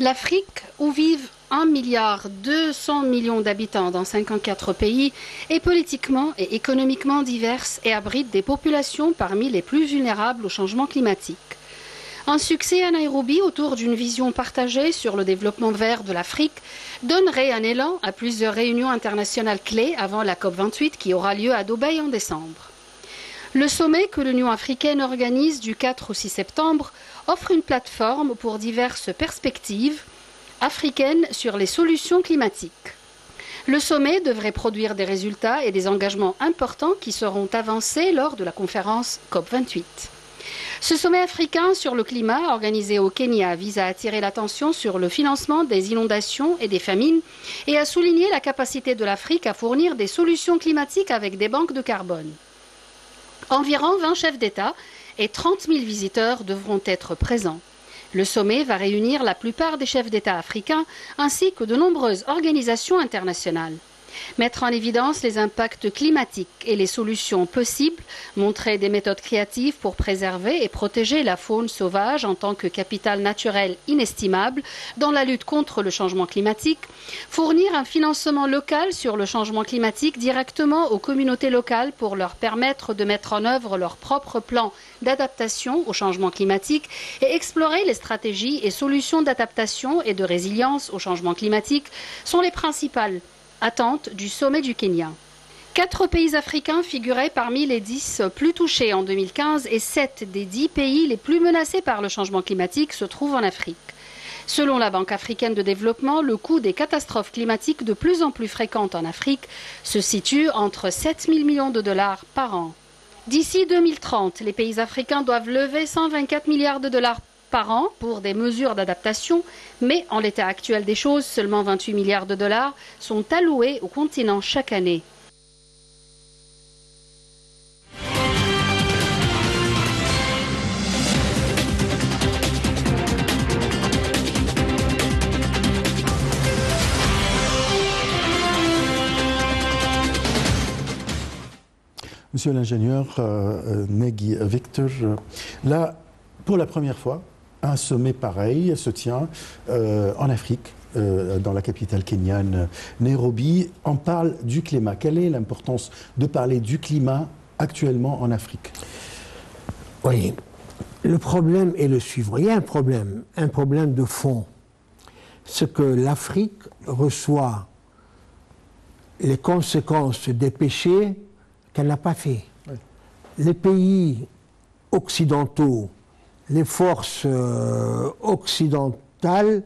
L'Afrique, où vivent 1,2 milliard d'habitants dans 54 pays, est politiquement et économiquement diverse et abrite des populations parmi les plus vulnérables au changement climatique. Un succès à Nairobi autour d'une vision partagée sur le développement vert de l'Afrique donnerait un élan à plusieurs réunions internationales clés avant la COP28 qui aura lieu à Dubaï en décembre. Le sommet que l'Union africaine organise du 4 au 6 septembre offre une plateforme pour diverses perspectives africaines sur les solutions climatiques. Le sommet devrait produire des résultats et des engagements importants qui seront avancés lors de la conférence COP28. Ce sommet africain sur le climat organisé au Kenya vise à attirer l'attention sur le financement des inondations et des famines et à souligner la capacité de l'Afrique à fournir des solutions climatiques avec des banques de carbone. Environ 20 chefs d'État et 30 000 visiteurs devront être présents. Le sommet va réunir la plupart des chefs d'État africains ainsi que de nombreuses organisations internationales. Mettre en évidence les impacts climatiques et les solutions possibles, montrer des méthodes créatives pour préserver et protéger la faune sauvage en tant que capital naturel inestimable dans la lutte contre le changement climatique, fournir un financement local sur le changement climatique directement aux communautés locales pour leur permettre de mettre en œuvre leur propre plan d'adaptation au changement climatique et explorer les stratégies et solutions d'adaptation et de résilience au changement climatique sont les principales attente du sommet du Kenya. 4 pays africains figuraient parmi les 10 plus touchés en 2015 et 7 des 10 pays les plus menacés par le changement climatique se trouvent en Afrique. Selon la Banque africaine de développement, le coût des catastrophes climatiques de plus en plus fréquentes en Afrique se situe entre 7 000 millions de dollars par an. D'ici 2030, les pays africains doivent lever 124 milliards de dollars par an pour des mesures d'adaptation, mais en l'état actuel des choses, seulement 28 milliards de dollars sont alloués au continent chaque année. Monsieur l'ingénieur Negui Victor, là, pour la première fois, un sommet pareil se tient en Afrique, dans la capitale kenyane, Nairobi. On parle du climat. Quelle est l'importance de parler du climat actuellement en Afrique? Oui, le problème est le suivant. Il y a un problème de fond. C'est que l'Afrique reçoit les conséquences des péchés qu'elle n'a pas fait. Oui. Les pays occidentaux, les forces occidentales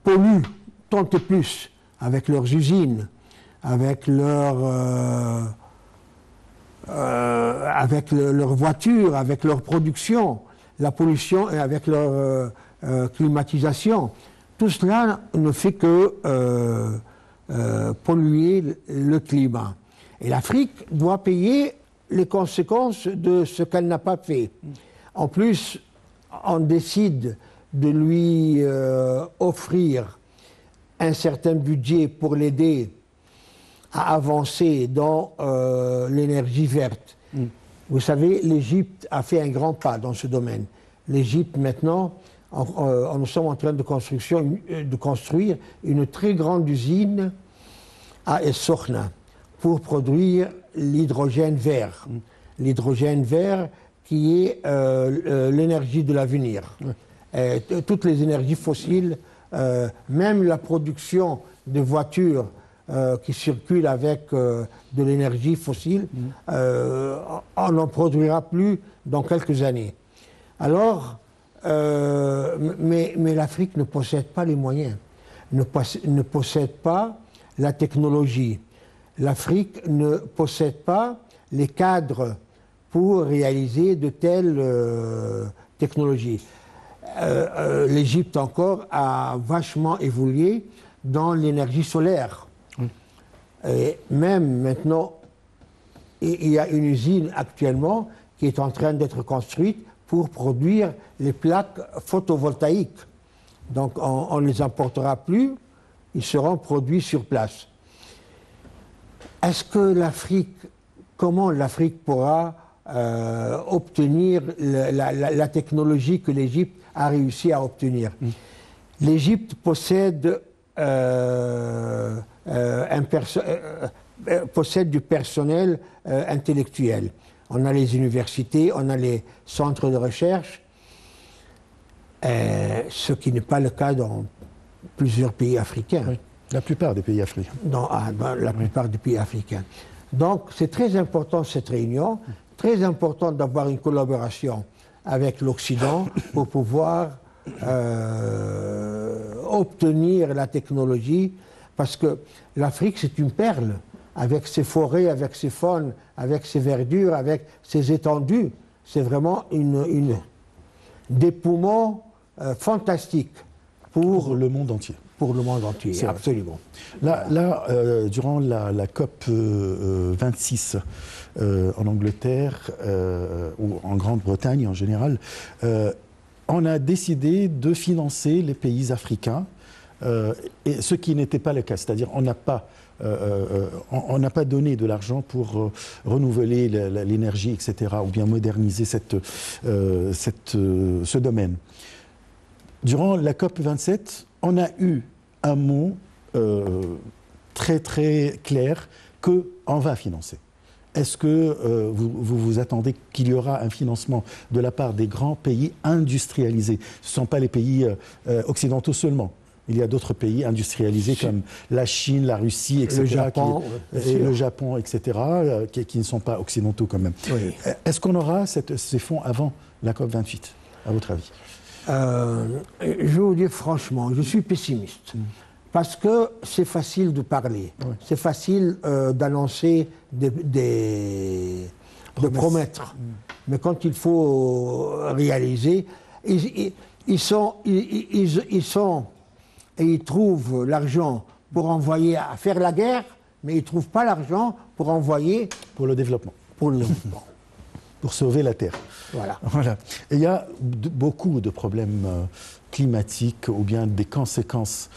polluent tant et plus avec leurs usines, avec leurs voitures, avec leur production, la pollution et avec leur climatisation. Tout cela ne fait que polluer le climat. Et l'Afrique doit payer les conséquences de ce qu'elle n'a pas fait. En plus, on décide de lui offrir un certain budget pour l'aider à avancer dans l'énergie verte. Vous savez, l'Égypte a fait un grand pas dans ce domaine. L'Égypte, maintenant, nous sommes en train de construire une très grande usine à Es-Sokhna pour produire l'hydrogène vert. L'hydrogène vert qui est l'énergie de l'avenir. Toutes les énergies fossiles, même la production de voitures qui circulent avec de l'énergie fossile, on n'en produira plus dans quelques années. Alors, mais l'Afrique ne possède pas les moyens, ne possède pas la technologie. L'Afrique ne possède pas les cadres pour réaliser de telles technologies. L'Égypte encore a vachement évolué dans l'énergie solaire. Et même maintenant, il y a une usine actuellement qui est en train d'être construite pour produire les plaques photovoltaïques. Donc on ne les importera plus, ils seront produits sur place. Est-ce que l'Afrique, comment l'Afrique pourra obtenir la technologie que l'Égypte a réussi à obtenir? L'Égypte possède, possède du personnel intellectuel. On a les universités, on a les centres de recherche, ce qui n'est pas le cas dans plusieurs pays africains. Oui. La plupart des pays africains. Dans la plupart des pays africains. Donc c'est très important cette réunion, très important d'avoir une collaboration avec l'Occident pour pouvoir obtenir la technologie, parce que l'Afrique c'est une perle, avec ses forêts, avec ses faunes, avec ses verdures, avec ses étendues. C'est vraiment des poumons fantastiques pour le monde entier. Pour le monde entier, c'est absolument. Là, durant la COP 26 en Angleterre ou en Grande-Bretagne en général, on a décidé de financer les pays africains, et ce qui n'était pas le cas. C'est-à-dire on n'a pas donné de l'argent pour renouveler l'énergie, etc., ou bien moderniser ce domaine. Durant la COP 27, on a eu un mot très très clair qu'on va financer. Est-ce que vous attendez qu'il y aura un financement de la part des grands pays industrialisés? Ce ne sont pas les pays occidentaux seulement. Il y a d'autres pays industrialisés comme la Chine, la Russie, etc. Le Japon, etc., qui ne sont pas occidentaux quand même. Oui. Est-ce qu'on aura ces fonds avant la COP 28, à votre avis? Je vais vous dire franchement, je suis pessimiste. Parce que c'est facile de parler, c'est facile d'annoncer, de promettre. Mais quand il faut réaliser, ils trouvent l'argent pour envoyer à faire la guerre, mais ils ne trouvent pas l'argent pour envoyer... Pour le développement. Pour le développement. Pour sauver la Terre. Voilà. Et il y a beaucoup de problèmes climatiques ou bien des conséquences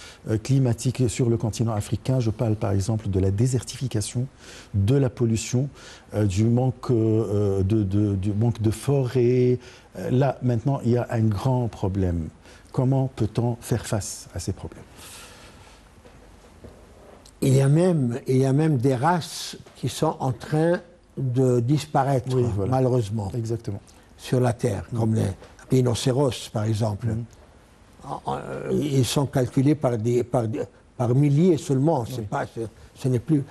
climatiques sur le continent africain. Je parle par exemple de la désertification, de la pollution, du manque de forêt. Là, maintenant, il y a un grand problème. Comment peut-on faire face à ces problèmes? Il y a même des races qui sont en train de disparaître, malheureusement. Exactement. Sur la Terre, comme les rhinocéros, par exemple. Ils sont calculés par milliers seulement, ce n'est plus...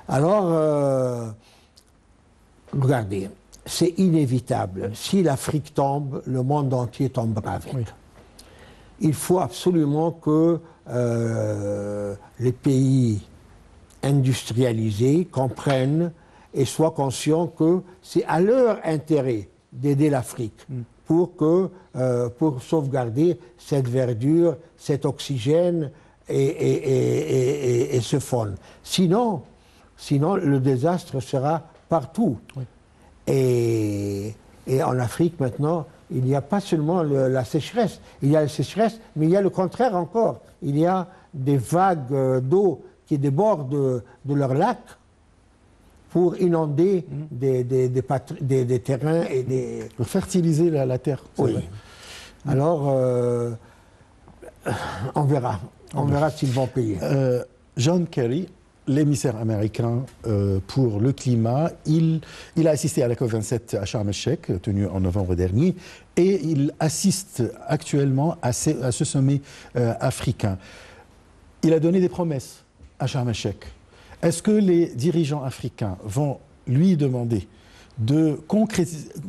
Alors, regardez, c'est inévitable. Si l'Afrique tombe, le monde entier tombera avec. Il faut absolument que les pays industrialisés comprennent et soient conscients que c'est à leur intérêt d'aider l'Afrique pour sauvegarder cette verdure, cet oxygène et ce faune. Sinon, le désastre sera partout. Et en Afrique maintenant, il n'y a pas seulement la sécheresse. Il y a la sécheresse, mais il y a le contraire encore. Il y a des vagues d'eau qui débordent de leurs lacs pour inonder des terrains et des... Pour fertiliser la terre. Oui. Alors, on verra. On verra s'ils vont payer. John Kerry, l'émissaire américain pour le climat, il a assisté à la COP27 à Sharm el-Sheikh, tenue en novembre dernier, et il assiste actuellement à ce sommet africain. Il a donné des promesses à Sharm el-Sheikh. Est-ce que les dirigeants africains vont lui demander de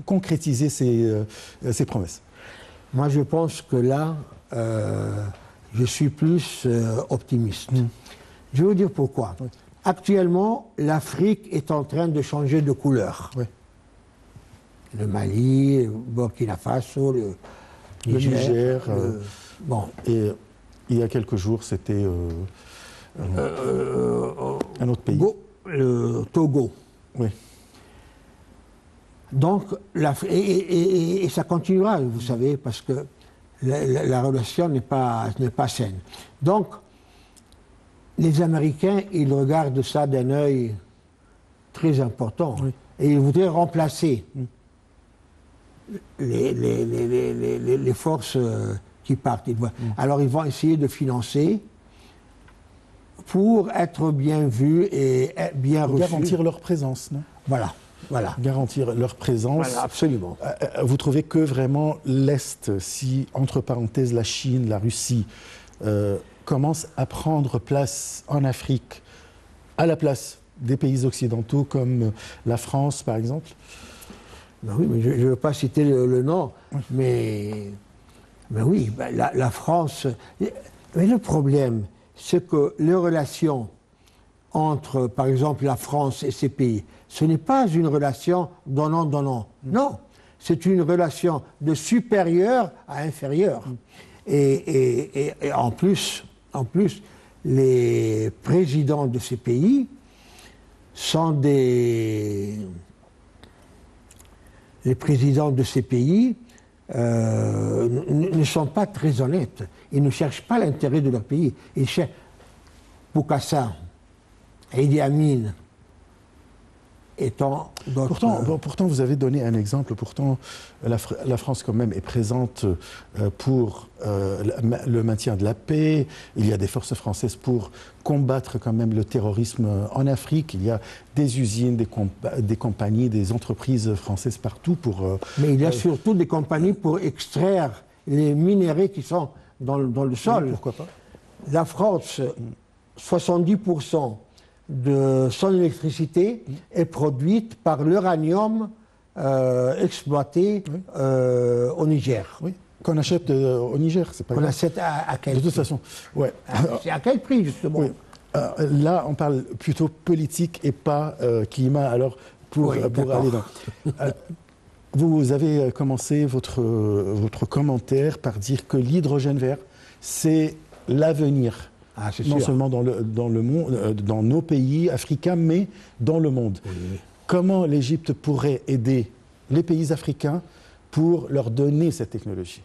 concrétiser ces promesses? Moi, je pense que là, je suis plus optimiste. Je vais vous dire pourquoi. Actuellement, l'Afrique est en train de changer de couleur. Le Mali, le Burkina Faso, le Niger. Bon. Et il y a quelques jours, c'était un autre pays. Le Togo. Oui. Donc, et ça continuera, vous savez, parce que la relation n'est pas saine. Donc, les Américains, ils regardent ça d'un œil très important. Et ils voudraient remplacer les forces qui partent. Alors ils vont essayer de financer pour être bien vus et bien reçus. Garantir leur présence, non? Voilà. Garantir leur présence. Voilà, absolument. Vous trouvez que vraiment l'Est, si, entre parenthèses, la Chine, la Russie, commence à prendre place en Afrique, à la place des pays occidentaux comme la France, par exemple? Ben oui, mais je ne veux pas citer le nom, mais oui, la France... Mais le problème, c'est que les relations entre, par exemple, la France et ces pays, ce n'est pas une relation donnant-donnant. Non, c'est une relation de supérieur à inférieur. Et en plus, les présidents de ces pays sont des... Les présidents de ces pays ne sont pas très honnêtes. Ils ne cherchent pas l'intérêt de leur pays. Ils cherchent Bokassa, Idi Amin, étant d'autres... Pourtant, vous avez donné un exemple. Pourtant, la France, quand même, est présente pour le maintien de la paix. Il y a des forces françaises pour combattre quand même le terrorisme en Afrique. Il y a des usines, des compagnies, des entreprises françaises partout pour... Mais il y a surtout des compagnies pour extraire les minéraux qui sont dans le sol. Oui, pourquoi pas? La France, 70% de son électricité est produite par l'uranium exploité au Niger. Oui, qu'on achète au Niger, c'est pas grave. On achète à quel prix? De toute façon, ouais. C'est à quel prix, justement? Oui. Là, on parle plutôt politique et pas climat. Alors, pour aller dans... vous avez commencé votre commentaire par dire que l'hydrogène vert, c'est l'avenir. Non seulement dans le monde, dans nos pays africains, mais dans le monde. Oui. Comment l'Égypte pourrait aider les pays africains pour leur donner cette technologie?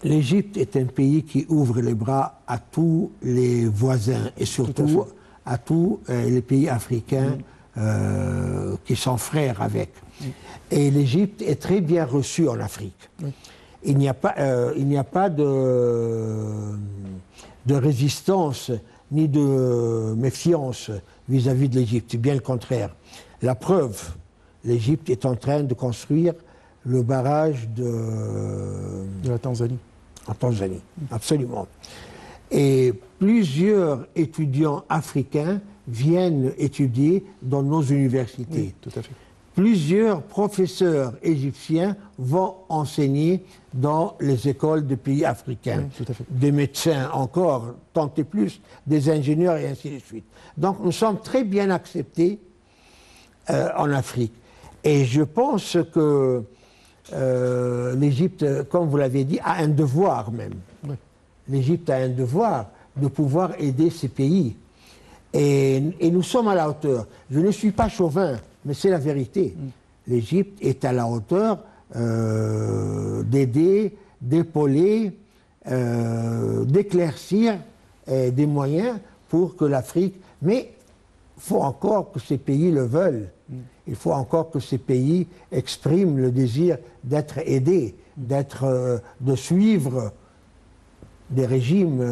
L'Égypte est un pays qui ouvre les bras à tous les voisins et surtout à tous les pays africains qui sont frères avec. Et l'Égypte est très bien reçue en Afrique. Oui. Il n'y a pas de résistance ni de méfiance vis-à-vis de l'Égypte, bien le contraire. La preuve, l'Égypte est en train de construire le barrage de la Tanzanie. En Tanzanie, absolument. Et plusieurs étudiants africains viennent étudier dans nos universités. Oui, tout à fait. Plusieurs professeurs égyptiens vont enseigner dans les écoles de pays africains. Oui, tout à fait. Des médecins encore, tant et plus, des ingénieurs et ainsi de suite. Donc nous sommes très bien acceptés en Afrique. Et je pense que l'Égypte, comme vous l'avez dit, a un devoir même. Oui. L'Égypte a un devoir de pouvoir aider ces pays. Et nous sommes à la hauteur. Je ne suis pas chauvin, mais c'est la vérité. L'Égypte est à la hauteur d'aider, d'épauler, d'éclaircir des moyens pour que l'Afrique... Mais il faut encore que ces pays le veulent. Il faut encore que ces pays expriment le désir d'être aidés, de suivre des régimes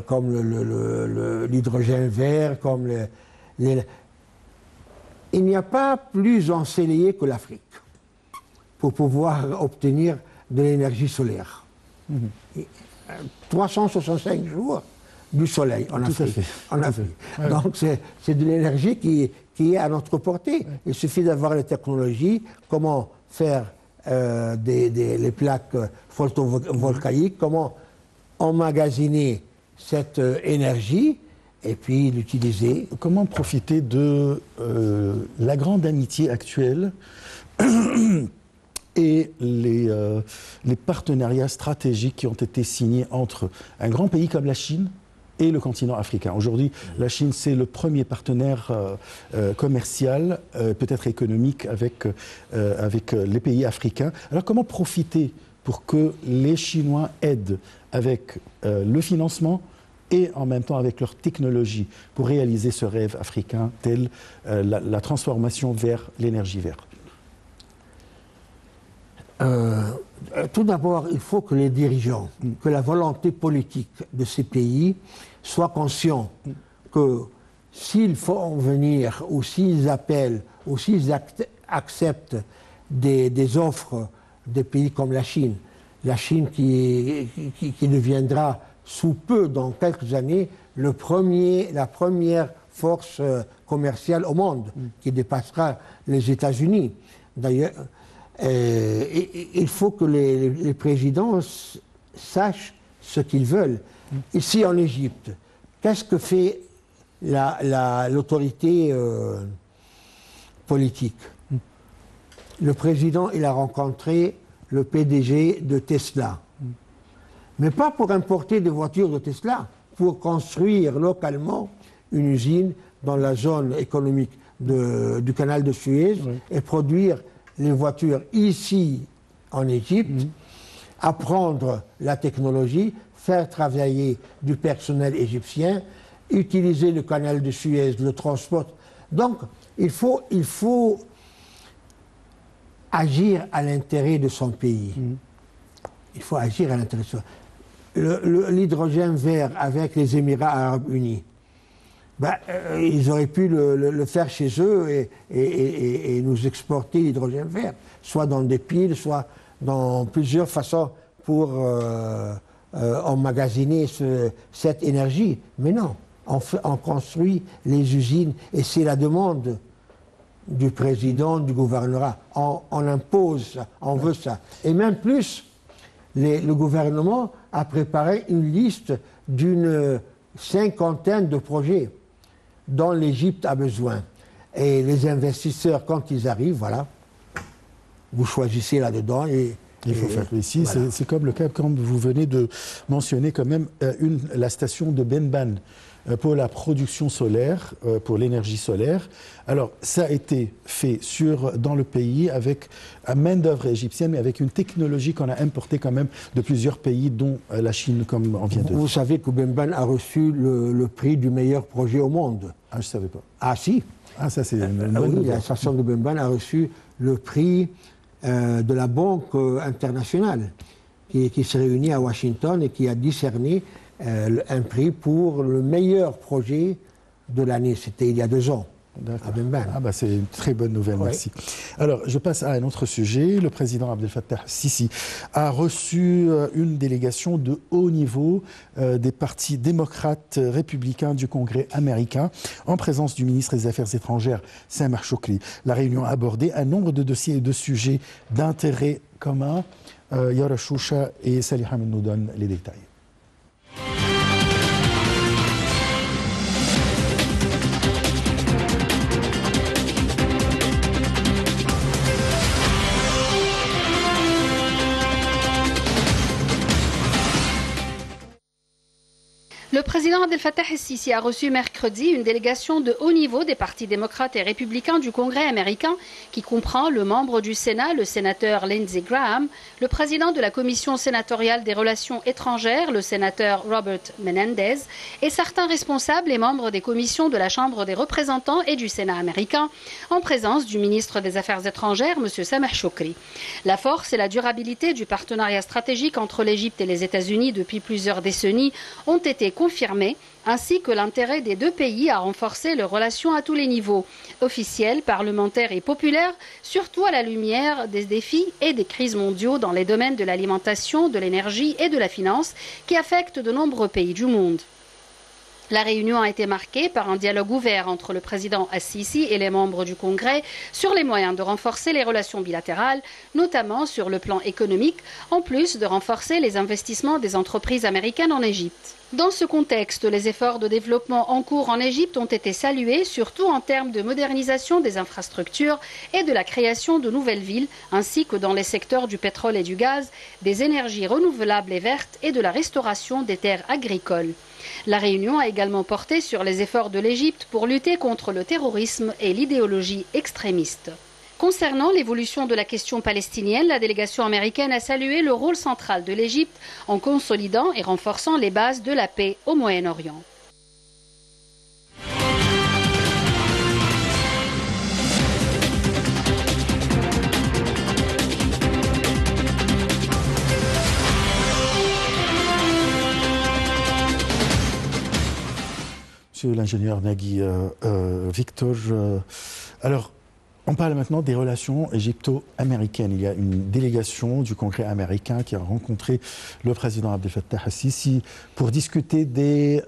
comme l'hydrogène vert, comme Il n'y a pas plus ensoleillé que l'Afrique pour pouvoir obtenir de l'énergie solaire. 365 jours du soleil en Afrique. Ouais. Donc c'est de l'énergie qui est à notre portée. Ouais. Il suffit d'avoir les technologies, comment faire les plaques photovoltaïques, comment emmagasiner cette énergie et puis l'utiliser. Comment profiter de la grande amitié actuelle et les partenariats stratégiques qui ont été signés entre un grand pays comme la Chine et le continent africain. Aujourd'hui, la Chine, c'est le premier partenaire commercial, peut-être économique, avec les pays africains. Alors, comment profiter pour que les Chinois aident avec le financement et en même temps avec leur technologie pour réaliser ce rêve africain tel la transformation vers l'énergie verte? Tout d'abord, il faut que les dirigeants, que la volonté politique de ces pays soient conscients que s'ils font venir ou s'ils appellent ou s'ils acceptent des offres des pays comme la Chine qui deviendra sous peu, dans quelques années, la première force commerciale au monde, qui dépassera les États-Unis. D'ailleurs, il faut que les présidents sachent ce qu'ils veulent. Ici en Égypte, qu'est-ce que fait l'autorité politique? Le président, il a rencontré le PDG de Tesla. Mais pas pour importer des voitures de Tesla, pour construire localement une usine dans la zone économique du canal de Suez et produire les voitures ici en Égypte, apprendre la technologie, faire travailler du personnel égyptien, utiliser le canal de Suez, le transport. Donc, il faut agir à l'intérêt de son pays. Il faut agir à l'intérêt de son pays. L'hydrogène vert avec les Émirats arabes unis, ils auraient pu le faire chez eux et nous exporter l'hydrogène vert, soit dans des piles, soit dans plusieurs façons pour emmagasiner cette énergie. Mais non, on construit les usines et c'est la demande du président, du gouvernorat. On impose ça, on veut ça. Et même plus, le gouvernement a préparé une liste d'une 50aine de projets dont l'Égypte a besoin. Et les investisseurs, quand ils arrivent, voilà, vous choisissez là-dedans et... Il faut faire ici, voilà. C'est comme le cas, comme vous venez de mentionner quand même, la station de Benban pour la production solaire, pour l'énergie solaire. Alors, ça a été fait dans le pays avec une main-d'œuvre égyptienne, mais avec une technologie qu'on a importée quand même de plusieurs pays, dont la Chine, comme on vient de dire. Vous savez que Benban a reçu le prix du meilleur projet au monde. Ah, je ne savais pas. Ah, si. Ah, ça, c'est une oui, bonne la station de Benban a reçu le prix de la Banque internationale qui se réunit à Washington et qui a décerné un prix pour le meilleur projet de l'année. C'était il y a 2 ans. À Benban. Ah c'est une très bonne nouvelle, merci. Alors, je passe à un autre sujet. Le président Abdel Fattah Sisi a reçu une délégation de haut niveau des partis démocrates républicains du Congrès américain en présence du ministre des Affaires étrangères, Sameh Shoukry. La réunion a abordé un nombre de dossiers et de sujets d'intérêt commun. Yara Choucha et Salih Hamid nous donnent les détails. Le président Abdel Fattah el-Sisi a reçu mercredi une délégation de haut niveau des partis démocrates et républicains du Congrès américain qui comprend le membre du Sénat, le sénateur Lindsey Graham, le président de la commission sénatoriale des relations étrangères, le sénateur Robert Menendez, et certains responsables et membres des commissions de la Chambre des représentants et du Sénat américain, en présence du ministre des Affaires étrangères, M. Sameh Shoukry. La force et la durabilité du partenariat stratégique entre l'Égypte et les États-Unis depuis plusieurs décennies ont été confirmé, ainsi que l'intérêt des 2 pays à renforcer leurs relations à tous les niveaux, officiels, parlementaires et populaires, surtout à la lumière des défis et des crises mondiaux dans les domaines de l'alimentation, de l'énergie et de la finance qui affectent de nombreux pays du monde. La réunion a été marquée par un dialogue ouvert entre le président Al-Sisi et les membres du Congrès sur les moyens de renforcer les relations bilatérales, notamment sur le plan économique, en plus de renforcer les investissements des entreprises américaines en Égypte. Dans ce contexte, les efforts de développement en cours en Égypte ont été salués, surtout en termes de modernisation des infrastructures et de la création de nouvelles villes, ainsi que dans les secteurs du pétrole et du gaz, des énergies renouvelables et vertes et de la restauration des terres agricoles. La réunion a également porté sur les efforts de l'Égypte pour lutter contre le terrorisme et l'idéologie extrémiste. Concernant l'évolution de la question palestinienne, la délégation américaine a salué le rôle central de l'Égypte en consolidant et renforçant les bases de la paix au Moyen-Orient. Monsieur l'ingénieur Nagui Victor. Alors, on parle maintenant des relations égypto-américaines. Il y a une délégation du Congrès américain qui a rencontré le président Abdel Fattah al-Sisi pour discuter des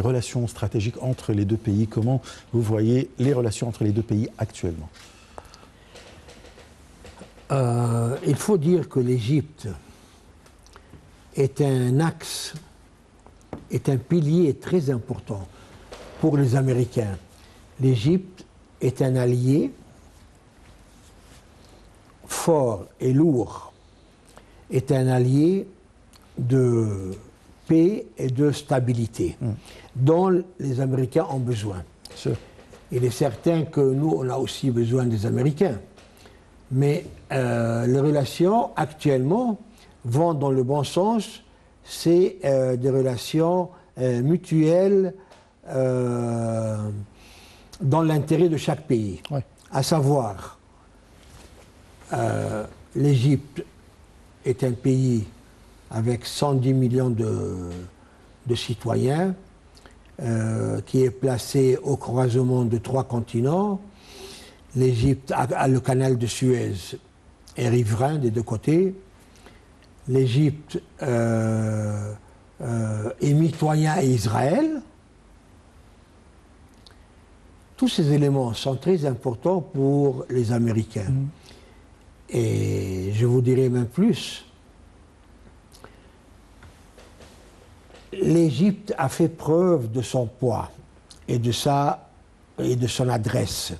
relations stratégiques entre les deux pays. Comment vous voyez les relations entre les deux pays actuellement? Il faut dire que l'Égypte est un axe, est un pilier très important pour les Américains. L'Égypte est un allié fort et lourd, est un allié de paix et de stabilité dont les Américains ont besoin. Sûr. Il est certain que nous, on a aussi besoin des Américains. Mais les relations actuellement vont dans le bon sens. C'est des relations mutuelles dans l'intérêt de chaque pays. Ouais. À savoir, l'Égypte est un pays avec 110 millions de citoyens, qui est placé au croisement de 3 continents. L'Égypte a le canal de Suez et riverain des 2 côtés. L'Égypte est mitoyen à Israël. Tous ces éléments sont très importants pour les Américains. Et je vous dirais même plus. L'Égypte a fait preuve de son poids et de son adresse.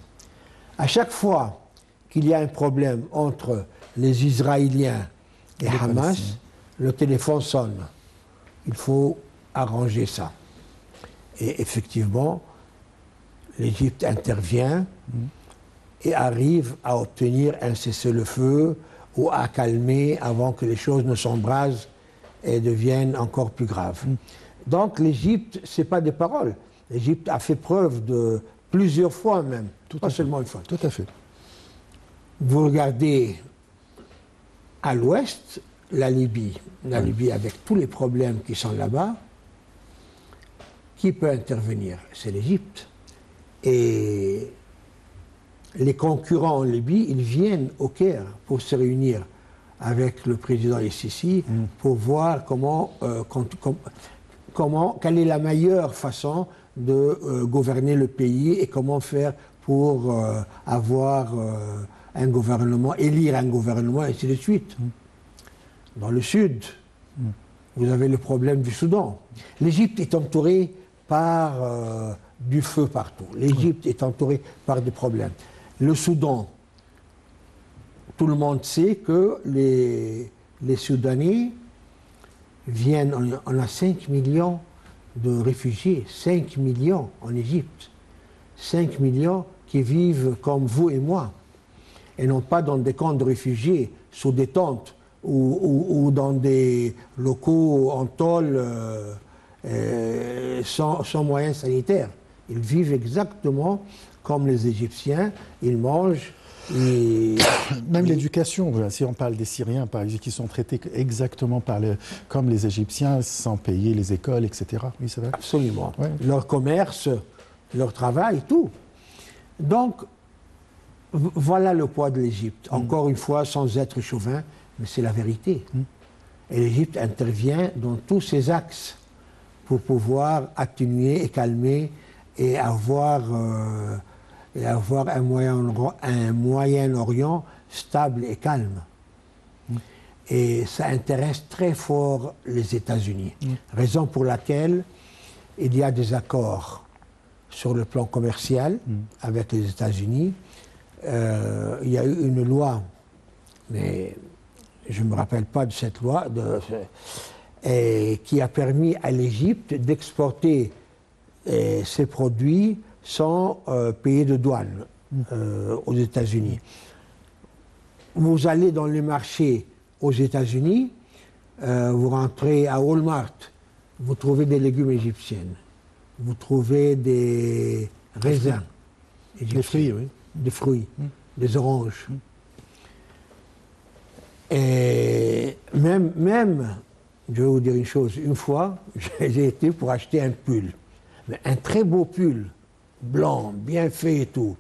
À chaque fois qu'il y a un problème entre les Israéliens et Hamas, le téléphone sonne. Il faut arranger ça. Et effectivement, l'Égypte intervient et arrive à obtenir un cessez-le-feu ou à calmer avant que les choses ne s'embrasent et deviennent encore plus graves. Donc l'Égypte, ce n'est pas des paroles. L'Égypte a fait preuve de plusieurs fois même, pas seulement une fois. Tout à fait. Vous regardez à l'ouest, la Libye avec tous les problèmes qui sont là-bas, qui peut intervenir? C'est l'Égypte. Et les concurrents en Libye, ils viennent au Caire pour se réunir avec le président Sisi pour voir quelle est la meilleure façon de gouverner le pays et comment faire pour avoir un gouvernement, élire un gouvernement, et ainsi de suite. Dans le sud, vous avez le problème du Soudan. L'Égypte est entourée par du feu partout. L'Égypte est entourée par des problèmes. Le Soudan, tout le monde sait que les Soudanais viennent, on a 5 millions de réfugiés, 5 millions en Égypte. 5 millions qui vivent comme vous et moi, et non pas dans des camps de réfugiés, sous des tentes, ou dans des locaux en tôle sans moyens sanitaires. Ils vivent exactement comme les Égyptiens, ils mangent. Même l'éducation, voilà, si on parle des Syriens, par exemple, qui sont traités exactement comme les Égyptiens, sans payer les écoles, etc. Oui, c'est vrai. Absolument. Ouais. Leur commerce, leur travail, tout. Donc, voilà le poids de l'Égypte. Encore une fois, sans être chauvin, mais c'est la vérité. Et l'Égypte intervient dans tous ces axes pour pouvoir atténuer et calmer et avoir un Moyen-Orient stable et calme. Et ça intéresse très fort les États-Unis. Raison pour laquelle il y a des accords sur le plan commercial avec les États-Unis. Il y a eu une loi, mais je ne me rappelle pas de cette loi, qui a permis à l'Égypte d'exporter ses produits sans payer de douane aux États-Unis. Vous allez dans les marchés aux États-Unis, vous rentrez à Walmart, vous trouvez des légumes égyptiens, vous trouvez des raisins égyptiens, des fruits, oui. Des fruits, des oranges. Et même, je vais vous dire une chose, une fois, j'ai été pour acheter un pull. Mais un très beau pull, blanc, bien fait et tout.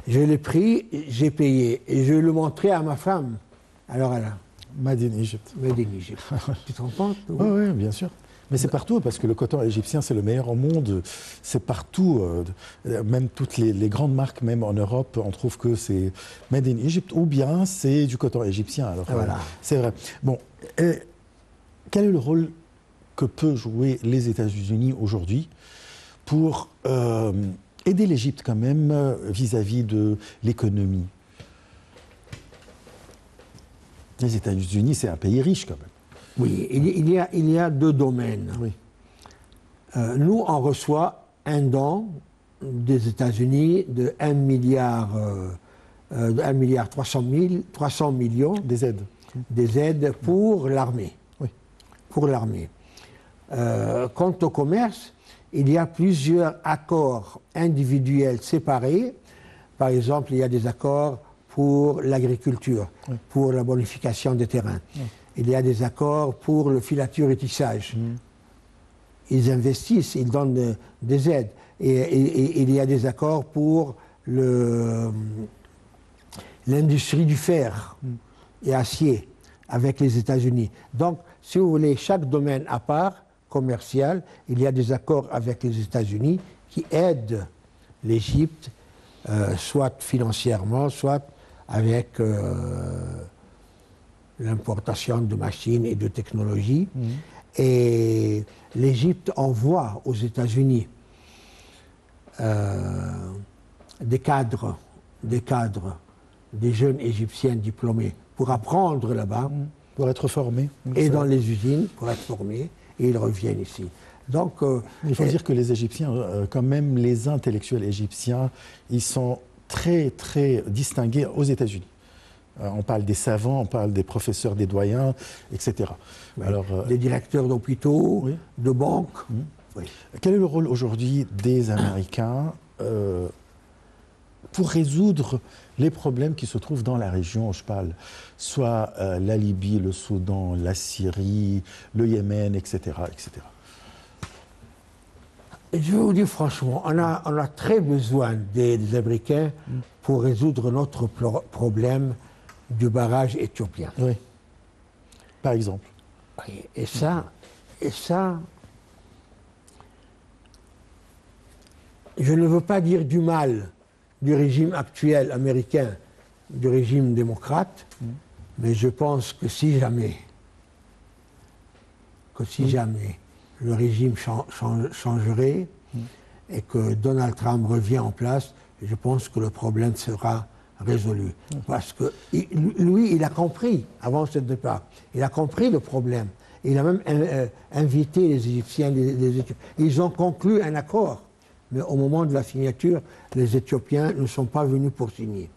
Je l'ai pris, j'ai payé. Et je le montrais à ma femme. Alors elle a... Made in Egypt. Made in Egypt. Tu te rends compte? Oui, bien sûr. Mais c'est partout, parce que le coton égyptien, c'est le meilleur au monde. C'est partout. Même toutes les grandes marques, même en Europe, on trouve que c'est Made in Egypt, ou bien c'est du coton égyptien. Alors, voilà. C'est vrai. Bon, quel est le rôle que peuvent jouer les États-Unis aujourd'hui pour aider l'Égypte quand même vis-à-vis de l'économie? Les États-Unis, c'est un pays riche quand même. Oui, il y a deux domaines. Oui. Nous, on reçoit un don des États-Unis de 1 milliard, 300 millions Des aides. des aides pour l'armée. Oui. Pour l'armée. Quant au commerce, il y a plusieurs accords individuels séparés. Par exemple, il y a des accords pour l'agriculture, oui. pour la bonification des terrains. Oui. Il y a des accords pour le filature et tissage. Ils investissent, ils donnent des aides. Et il y a des accords pour l'industrie du fer et acier avec les États-Unis. Donc, si vous voulez, chaque domaine à part, commercial, il y a des accords avec les États-Unis qui aident l'Égypte, soit financièrement, soit avec l'importation de machines et de technologies. Et l'Égypte envoie aux États-Unis des cadres, des jeunes Égyptiens diplômés pour apprendre là-bas. Pour être formés. Et dans les usines, pour être formés, et ils reviennent ici. Donc, il faut dire que les Égyptiens, quand même les intellectuels égyptiens, ils sont très, très distingués aux États-Unis. On parle des savants, on parle des professeurs, des doyens, etc. Oui. Alors, des directeurs d'hôpitaux, oui. de banques. Oui. Quel est le rôle aujourd'hui des Américains pour résoudre les problèmes qui se trouvent dans la région? Je parle soit la Libye, le Soudan, la Syrie, le Yémen, etc. etc. Et je vais vous dire franchement, on a très besoin des Américains pour résoudre notre problème du barrage éthiopien. Oui. Par exemple. Oui. Et ça, je ne veux pas dire du mal du régime actuel américain, du régime démocrate, mais je pense que si jamais le régime changerait et que Donald Trump revient en place, je pense que le problème sera résolu. Parce que lui, il a compris, avant ce départ, il a compris le problème. Il a même invité les Égyptiens, les Éthiopiens. Ils ont conclu un accord. Mais au moment de la signature, les Éthiopiens ne sont pas venus pour signer.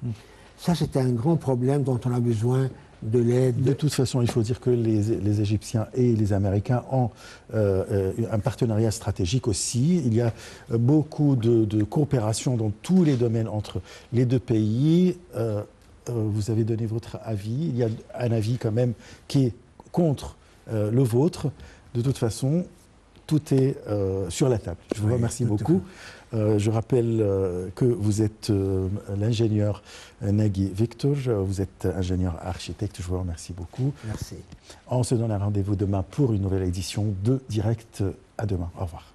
Ça, c'est un grand problème dont on a besoin de l'aide. De toute façon, il faut dire que les Égyptiens et les Américains ont un partenariat stratégique aussi. Il y a beaucoup de coopération dans tous les domaines entre les deux pays. Vous avez donné votre avis. Il y a un avis quand même qui est contre le vôtre. De toute façon, tout est sur la table. Je vous remercie beaucoup. Je rappelle que vous êtes l'ingénieur Nagui Victor, vous êtes ingénieur architecte. Je vous remercie beaucoup. Merci. On se donne un rendez-vous demain pour une nouvelle édition de Direct. À demain. Au revoir.